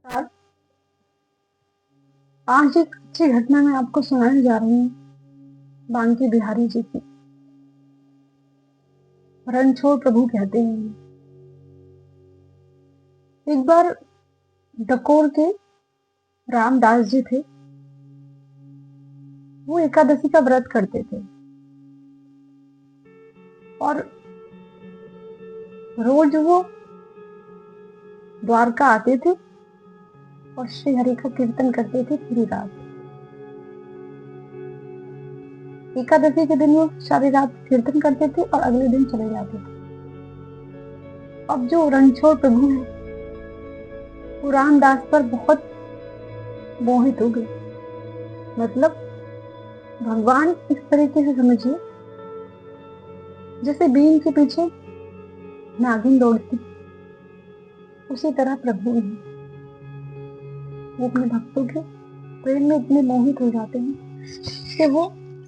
नमस्कार। आज एक अच्छी घटना मैं आपको सुनाने जा रही हूँ बांके बिहारी जी की। रणछोड़ प्रभु कहते हैं। एक बार डकोर के रामदास जी थे। वो एकादशी का व्रत करते थे और रोज वो द्वारका आते थे और श्री हरि का कीर्तन करते थे पूरी रात। एकादशी के दिन वो सारी रात कीर्तन करते थे और अगले दिन चले जाते थे। अब जो रणछोड़ प्रभु है वो रामदास पर बहुत मोहित हो गए। मतलब भगवान इस तरीके से समझिए जैसे बीन के पीछे नागिन दौड़ती, उसी तरह प्रभु हैं। वो अपने भक्तों के प्रेम में इतने मोहित हो जाते हैं कि वो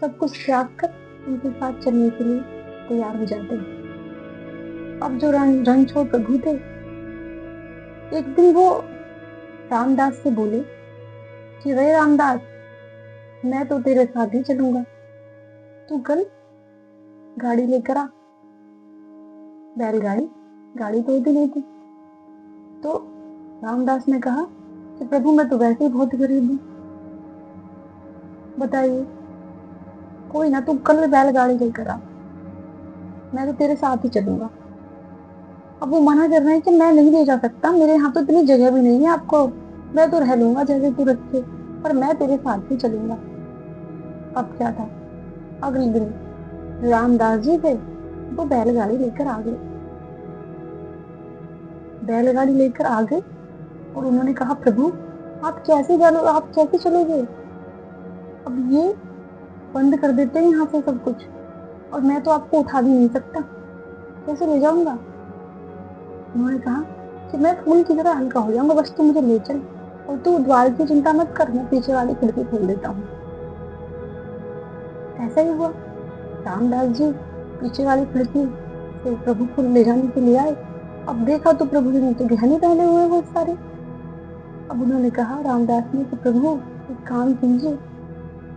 सब कुछ त्याग कर उनके साथ चलने के लिए तैयार हो जाते हैं। अब जो रणछोड़ प्रभु थे, एक दिन वो रामदास से बोले कि वे रामदास, मैं तो तेरे साथ ही चलूंगा, तू कल गाड़ी लेकर आ। बैलगाड़ी, गाड़ी तो होती नहीं थी। तो रामदास ने कहा कि प्रभु मैं तो वैसे ही बहुत गरीब हूँ, बताइए। कोई ना, तू कल बैलगाड़ी लेकर आ, मैं तो तेरे साथ ही चलूंगा। अब वो मना कर रहे हैं कि मैं नहीं ले जा सकता, मेरे यहाँ तो इतनी जगह भी नहीं है आपको, मैं तो रह लूंगा जैसे तू रखे, पर मैं तेरे साथ ही चलूंगा। अब क्या था, अगले दिन रामदास जी थे वो बैलगाड़ी लेकर आ गए। बैलगाड़ी लेकर आ गए और उन्होंने कहा प्रभु आप कैसे चलोगे? अब ये बंद कर देते हैं यहाँ से सब कुछ, और मैं तो आपको उठा भी नहीं सकता, कैसे ले जाऊंगा? उन्होंने कहा कि मैं फूल की तरह हल्का हो जाऊंगा, बस तू मुझे ले चल, और तू द्वार की चिंता मत कर, मैं पीछे वाली खिड़की खोल देता हूँ। ऐसा ही हुआ। रामदास जी पीछे वाली खिड़की से प्रभु को ले जाने के लिए आए। अब देखा तो प्रभु जी ने तो गहने पहने हुए बहुत सारे। अब उन्होंने कहा रामदास ने कि प्रभु एक काम कीजिए,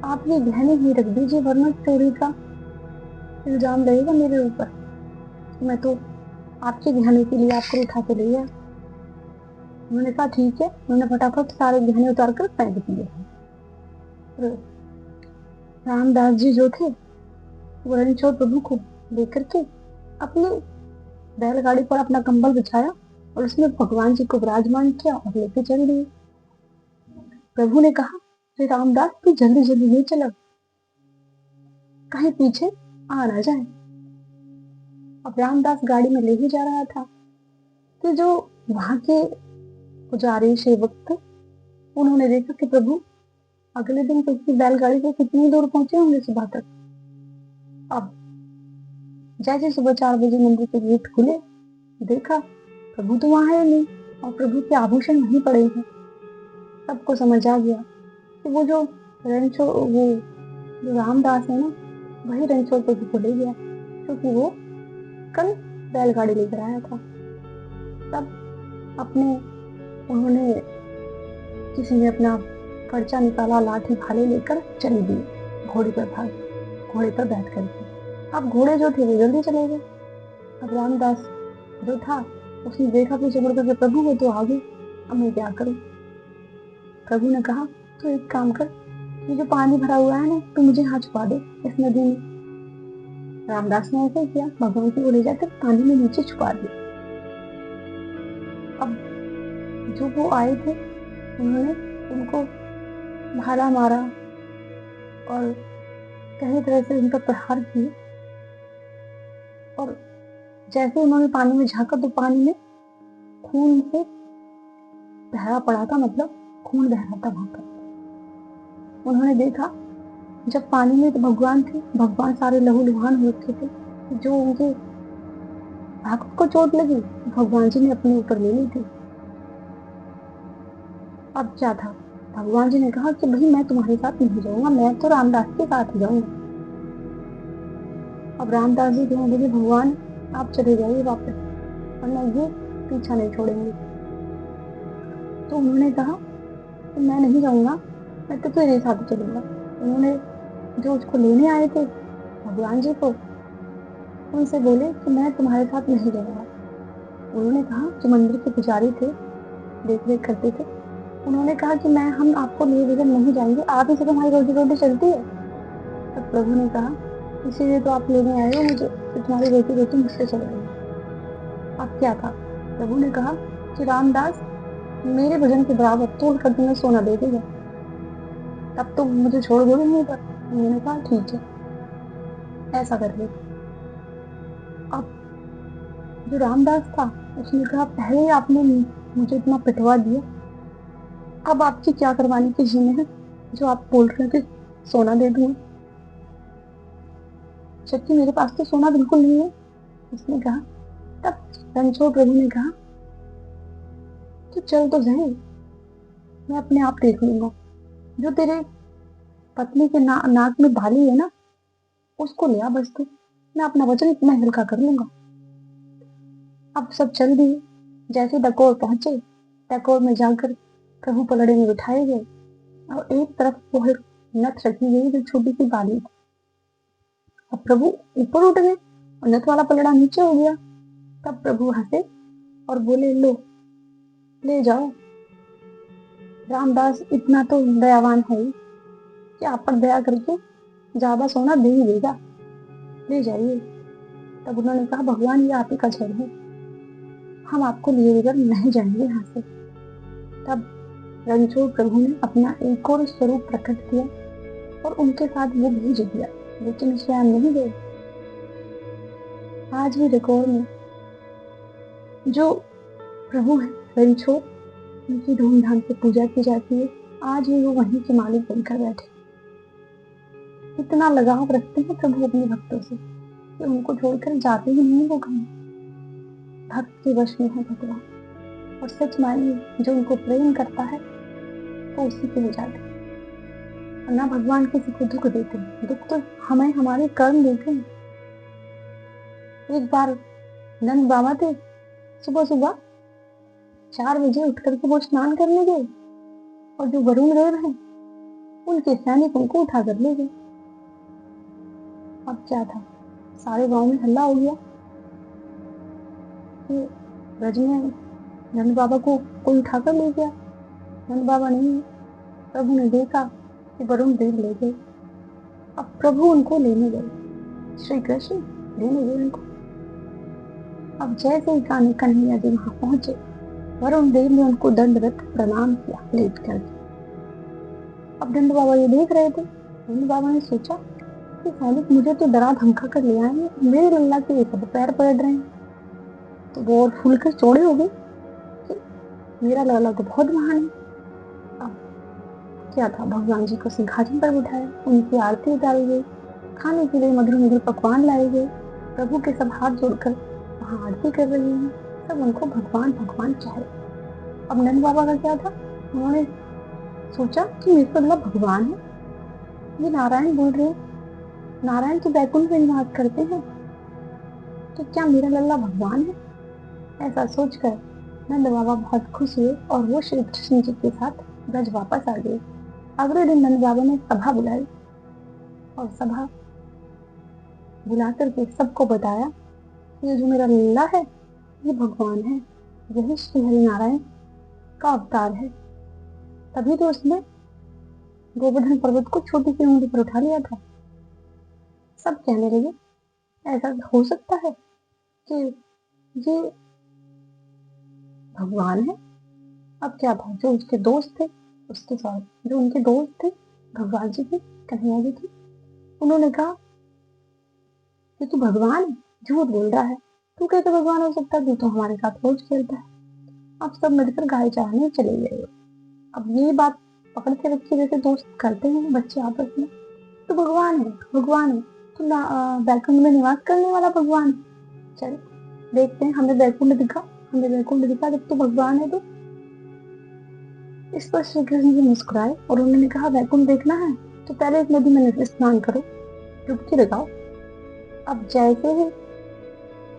आप ये गहने ही रख दीजिए, वरना चोरी का इल्जाम रहेगा मेरे ऊपर। मैं तो आपके गहने के लिए आपको उठा के ले आया। उन्होंने कहा ठीक है। उन्होंने फटाफट सारे गहने उतार कर फेंक दिए। रामदास जी जो थे वो रणछोड़ प्रभु को लेकर के अपने बैलगाड़ी पर अपना कंबल बिछाया और उसमें भगवान जी को विराजमान किया और लेके चल दिए। प्रभु ने कहा अरे रामदास तू जल्दी जल्दी नहीं चला, कहीं पीछे आ ना जाए। अब रामदास गाड़ी में ले ही जा रहा था कि जो वहां के पुजारी सेवक थे उन्होंने देखा कि प्रभु अगले दिन किसी बैलगाड़ी से कितनी दूर पहुंचे होंगे सुबह तक। अब जैसे सुबह 4 बजे मंदिर के गेट खुले, देखा प्रभु तो वहां है नहीं और प्रभु के आभूषण वहीं पड़े हैं। सबको समझ आ गया कि वो जो रामदास है ना, वही रणछोड़ प्रभु को ले गया, क्योंकि वो कल बैलगाड़ी लेकर आया था। तब उन्होंने किसी ने अपना पर्चा निकाला, लाठी भाले लेकर चल दिए घोड़े पर बैठ करके। अब घोड़े जो थे वो जल्दी चले गए। अब रामदास जो था उसने देखा पीछे मुड़ करके प्रभु वो तो आ गए, अब मैं क्या करूं? प्रभु ने कहा तो एक काम कर, ये जो पानी भरा हुआ है ना, तू मुझे यहाँ छुपा दे इस नदी में। रामदास ने ऐसे किया, भगवान की ओर ले जाकर पानी में नीचे छुपा दिया। अब जो वो आए थे उन्होंने उनको भाला मारा और कई तरह से उन पर प्रहार किए, और जैसे उन्होंने पानी में झांका तो पानी में खून से बहरा पड़ा था, मतलब खून बह रहा था वहां पर। उन्होंने देखा जब पानी में तो भगवान थे, भगवान सारे लहूलुहान हो रखे थे। जो उनके भागवत को चोट लगी भगवान जी ने अपने ऊपर ले ली थी। अब क्या था, भगवान जी ने कहा कि भाई मैं तुम्हारे साथ नहीं जाऊंगा, मैं तो रामदास के साथ ही जाऊंगा। अब रामदास जी कहने लगे भगवान आप चले जाइए वापस, वरना ये पीछा नहीं छोड़ेंगे। तो उन्होंने कहा कि मैं नहीं जाऊंगा, मैं तो तेरे साथ चलूंगा। उन्होंने जो उसको लेने आए थे भगवान जी को, उनसे बोले कि मैं तुम्हारे साथ नहीं जाऊंगा। उन्होंने कहा, जो मंदिर के पुजारी थे, देख रेख करते थे, उन्होंने कहा कि मैं हम आपको लिए बगैर नहीं जाएंगे, आप ही से तुम्हारी रोजी रोटी चलती है। तब प्रभु ने कहा, इसीलिए तो आप लेने आए हो मुझे कि तुम्हारी रोटी रोटी मुझसे चल रही है। अब क्या था, प्रभु ने कहा कि रामदास, मेरे वजन के बराबर तोल कर तुम्हें सोना दे देगा, तब तुम मुझे छोड़ दोगे यहीं पर। उन्होंने कहा ठीक है, ऐसा कर लो। अब जो रामदास था, उसने कहा, पहले आपने मुझे इतना पिटवा दिया, अब आपकी क्या करवाने की जिम्मे है जो आप बोल रहे थे सोना दे दूंगा, जबकि मेरे पास तो सोना बिल्कुल नहीं है। उसने कहा, तब रणछोड़ प्रभु ने कहा, तो चल तो सही, मैं अपने आप देख लूंगा। जो तेरे पत्नी के नाक में बाली है ना, उसको ले आ बस तू, मैं अपना वचन इतना हल्का कर लूंगा। अब सब चल दिए। जैसे डकोर पहुंचे, डकोर में जाकर प्रभु पलड़े में बिठाए गए और एक तरफ वो नथ रखी गई जो छोटी सी बाली थी। अब प्रभु ऊपर उठ गए और नथ वाला पलड़ा नीचे हो गया। तब प्रभु हंसे और बोले, लो ले जाओ, रामदास इतना तो दयावान है ही कि आप पर दया करके ज्यादा सोना दे ही देगा, ले जाइए। तब उन्होंने कहा, भगवान ये आप ही का छल है, हम आपको लिए बगैर नहीं जाएंगे यहाँ से। तब रणछोड़ प्रभु ने अपना एक और स्वरूप प्रकट किया और उनके साथ वो भेज दिया, लेकिन स्वयं नहीं गए। आज भी रिकॉर्ड में जो प्रभु है रणछोड़, उनकी धूमधाम से पूजा की जाती है। आज भी वो वहीं के मालिक बनकर बैठे। इतना लगाव रखते हैं प्रभु अपने भक्तों से कि उनको छोड़कर जाते ही नहीं वो कहीं। भक्त के वश में है भगवान, और सच मानिए जो उनको प्रेम करता है वो उसी के हो जाते हैं। और ना भगवान किसी को दुख देते हैं, दुख तो हमें हमारे कर्म देते हैं। एक बार नंद बाबा थे, सुबह सुबह 4 बजे उठ करके वो स्नान करने गए और जो वरुण देव हैं उनके सैनिक उनको उठा कर ले गए। अब क्या था, सारे गांव में हल्ला हो गया कि ब्रज में नंद बाबा को कोई उठाकर ले गया। नंद बाबा नहीं है। प्रभु ने देखा कि वरुण देव ले गए। अब प्रभु उनको लेने गए, श्री कृष्ण लेने गए उनको। अब जैसे ही कान्हा कन्हैया जी वहां पहुंचे, वरुण देव ने उनको दंडवत प्रणाम किया लेट करके। अब नंद बाबा ये देख रहे थे। नंद बाबा ने सोचा कि सैनिक मुझे तो डरा धमका कर ले आए हैं, मेरे लल्ला के सब पैर पड़ रहे हैं। तो वो और फूलकर चौड़े हो गए कि मेरा लल्ला तो बहुत महान है। अब क्या था, भगवान जी को सिंहासन पर बिठाया, उनकी आरती उतारी गई, खाने के लिए मधुर मधुर पकवान लाए गए। प्रभु के सब हाथ जोड़कर वहां आरती कर रहे हैं, सब उनको भगवान भगवान कह रहे। अब नंद बाबा का क्या था, उन्होंने सोचा कि मेरे तो अल्लाह भगवान है, ये नारायण बोल रहे हैं, नारायण तो बैकुंठ में निवास करते हैं, तो क्या मेरा लल्ला भगवान है। ऐसा सोचकर नंद बाबा बहुत खुश हुए और वो श्री कृष्ण जी के साथ ब्रज वापस आ गए। अगले दिन नंद बाबा ने सभा बुलाई और सभा बुला करके सबको बताया कि ये जो मेरा लल्ला है ये भगवान है, यही श्री हरि नारायण का अवतार है। तभी तो उसने गोवर्धन पर्वत को छोटी सी उंगली पर उठा लिया था। सब कहने लगे, ऐसा हो सकता है कि ये भगवान है। अब क्या था, जो उसके दोस्त थे, उसके साथ जो उनके दोस्त थे भगवान जी के, कन्हैया जी की, उन्होंने कहा कि तू भगवान है, झूठ बोल रहा है, तू कैसे भगवान हो सकता है, तू तो हमारे साथ रोज खेलता है। अब सब मिलकर गाय चराने चले गए। अब ये बात पकड़ के रखी जैसे दोस्त करते हैं बच्चे आपस में, तो भगवान है, भगवान है, तो बैकुंठ में निवास करने वाला भगवान है। चल देखते हैं, हमें बैकुंठ दिखा, हमें बैकुंठ दिखा जब तू भगवान है तो। इस पर श्री कृष्ण जी मुस्कुराए और उन्होंने कहा, बैकुंठ देखना है तो पहले इस नदी में स्नान करो, डुबकी लगाओ। अब जैसे ही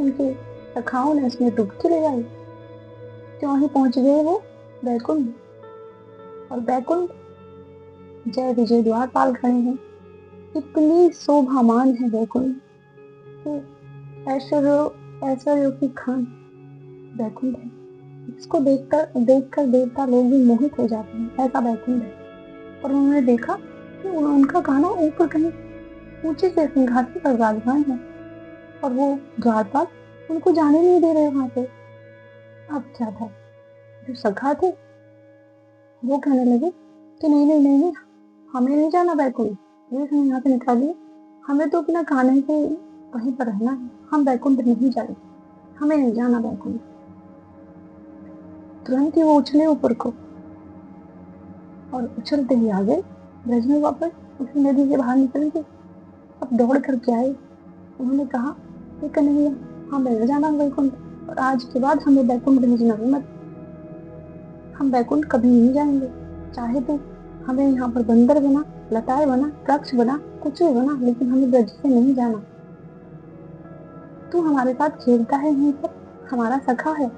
उनके सखाओं ने उसमें डुबकी लगाई, क्यों ही पहुंच गए वो बैकुंठ, और बैकुंठ जय विजय द्वारपाल खड़े हैं। इतनी शोभामान है बैकुंठ कि ऐश्वर्यों की खान बैकुंठ है। इसको देखकर देवता लोग भी मोहित हो जाते हैं, ऐसा बैकुंठ है। और उन्होंने देखा कि उनका गाना ऊपर कहीं ऊंचे से सिंहासन पर विराजमान है, और वो द्वारपाल उनको जाने नहीं दे रहे वहां से। अब क्या था, जो सखा थे वो कहने लगे कि नहीं नहीं नहीं नहीं, हमें नहीं जाना बैकुंठ, प्लीज हमें यहाँ से निकालिए, हमें तो अपना खाने से वहीं पर रहना है, हम बैकुंठ नहीं जाएंगे, हमें नहीं जाना बैकुंठ। तुरंत ही वो उछले ऊपर को और उछलते ही आ गए ब्रज में वापस, उसी नदी से बाहर निकल गए। अब दौड़ करके आए, उन्होंने कहा कि कन्हैया, हमें न जाना बैकुंठ, और आज के बाद हमें बैकुंठ भेजना भी मत, हम बैकुंठ कभी नहीं जाएंगे, चाहे तो हमें यहाँ पर बंदर बना, लताए बना, वृक्ष बना, कुछ भी बना, लेकिन हमें ब्रज से नहीं जाना। तू हमारे साथ खेलता है यहीं पर, हमारा सखा है,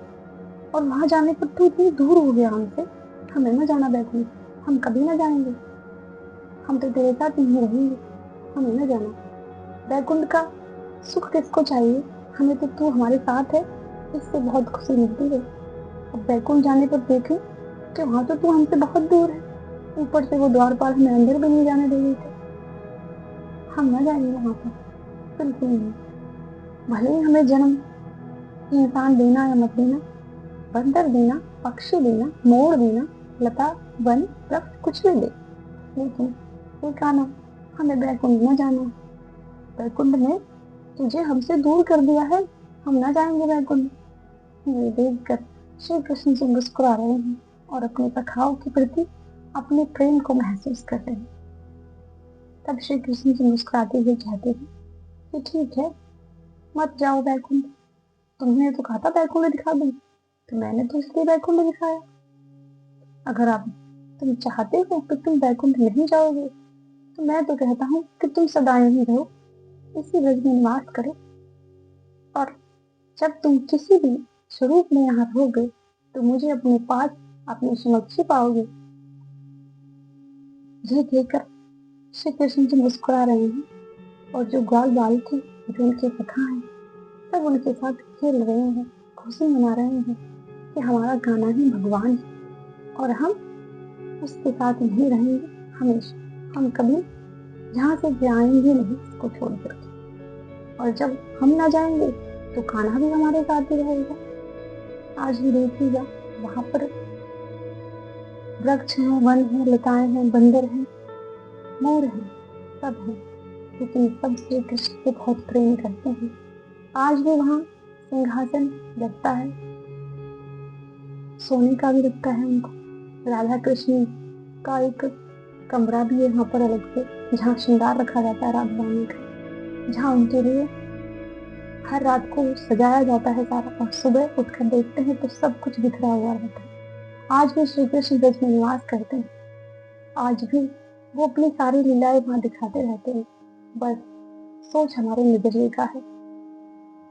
और वहां जाने पर तू इतनी दूर हो गया हमसे, हमें न जाना बैकुंठ, हम कभी न जाएंगे, हम तो तेरे साथ नहीं रहेंगे, हमें न जाना। बैकुंठ का सुख किसको चाहिए, हमें तो तू हमारे साथ है, इससे बहुत खुशी मिलती है। अब बैकुंठ जाने पर देखे कि वहां तो तू हमसे बहुत दूर है, ऊपर से वो द्वारपाल हमें अंदर भी नहीं जाने दे रहे थे, हम न जाएंगे वहां पर, बिल्कुल नहीं। भले ही हमें जन्म इंसान देना या मत देना, बंदर देना, पक्षी देना, मोर देना, लता, वन, वृक्ष, कुछ भी दे, लेकिन एक आना, हमें बैकुंठ न जाना। बैकुंठ ने तुझे हमसे दूर कर दिया है, हम न जाएंगे बैकुंठ। ये देखकर श्री कृष्ण जी मुस्कुरा रहे हैं और अपने सखाओं के प्रति अपने प्रेम को महसूस कर रहे हैं। तब श्री कृष्ण जी मुस्कुराते हुए कहते हैं कि ठीक है, मत जाओ बैकुंठ, तुमने तो कहा था बैकुंठ दिखा दूं, तो मैंने तो इसलिए बैकुंठ दिखाया। अगर आप तुम चाहते हो कि तुम बैकुंठ नहीं जाओगे, तो मैं तो कहता हूँ कि तुम सदा यहीं रहो, इसी ब्रज में निवास करो, और जब तुम किसी भी स्वरूप में यहाँ रहोगे तो मुझे अपने पास, अपने समक्ष पाओगे। ये कहकर श्री कृष्ण जी मुस्कुरा रहे हैं, और जो ग्वाल बाल थे, जो उनके सखा हैं, सब उनके साथ खेल रहे हैं, खुशी मना रहे हैं कि हमारा गाना ही भगवान है, और हम उसके साथ नहीं रहेंगे हमेशा, हम कभी यहाँ से जाएंगे नहीं इसको छोड़ करके, और जब हम ना जाएंगे तो कान्हा भी हमारे साथ ही रहेगा। आज भी देखिएगा, वहां पर वृक्ष हैं, वन हैं, लताएं हैं, बंदर हैं, मोर हैं, सब हैं, लेकिन सब श्री कृष्ण से बहुत प्रेम करते हैं। आज भी वहाँ सिंहासन लगता है, सोने का भी लगता है उनको, राधा कृष्ण का एक कमरा भी है वहाँ पर अलग से, जहाँ श्रृंगार रखा जाता है राधा रानी का, जहाँ उनके लिए हर रात को सजाया जाता है सारा, और सुबह उठकर देखते हैं तो सब कुछ बिखरा हुआ रहता है। आज भी श्री कृष्ण ब्रज में निवास करते हैं, आज भी वो अपनी सारी लीलाएं वहां दिखाते रहते हैं। बस सोच हमारे नजरिए का है,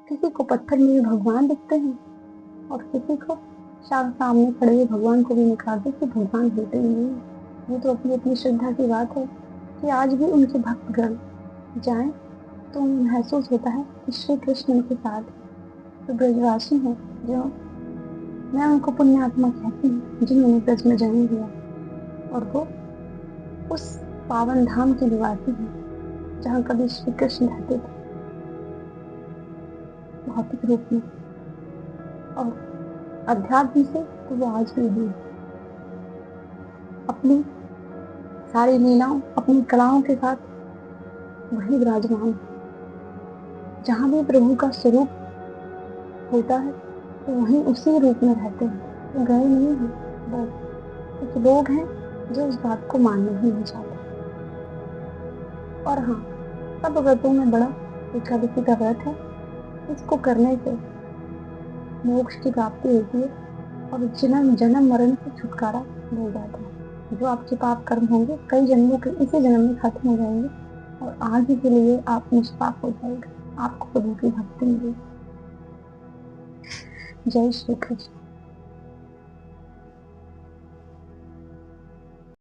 किसी को पत्थर में भगवान दिखते हैं, और किसी को सामने खड़े हुए भगवान को भी निकाल दे कि भगवान होते ही नहीं। ये तो अपनी अपनी श्रद्धा की बात है कि आज भी उनके भक्तगण जाएं तो उन्हें महसूस होता है कि श्री कृष्ण उनके साथ तो ब्रजवासी हैं, जो मैं उनको पुण्यात्मा कहती हूँ जिन्होंने ब्रज में जन्म लिया, और वो उस पावन धाम के निवासी हैं जहाँ कभी श्री कृष्ण रहते थे भौतिक रूप में, और अध्यात्म से तो वो आज भी है, अपनी सारी लीलाओं, अपनी कलाओं के साथ वही विराजमान है। जहाँ भी प्रभु का स्वरूप होता है तो वहीं उसी रूप में रहते हैं, तो गए नहीं हैं, बस कुछ लोग हैं जो इस बात को मानना ही नहीं चाहते। और हाँ, सब व्रतों में बड़ा एकादशी का व्रत है, इसको करने से मोक्ष की प्राप्ति होती है, और जन्म जन्म मरण से छुटकारा मिल जाता है। जो आपके पाप कर्म होंगे कई जन्मों के इसी जन्म में खत्म हो जाएंगे, और आगे के लिए आप निष्पाप हो जाएगा, आपको प्रभु की भक्ति मिलेगी। जय श्री कृष्ण।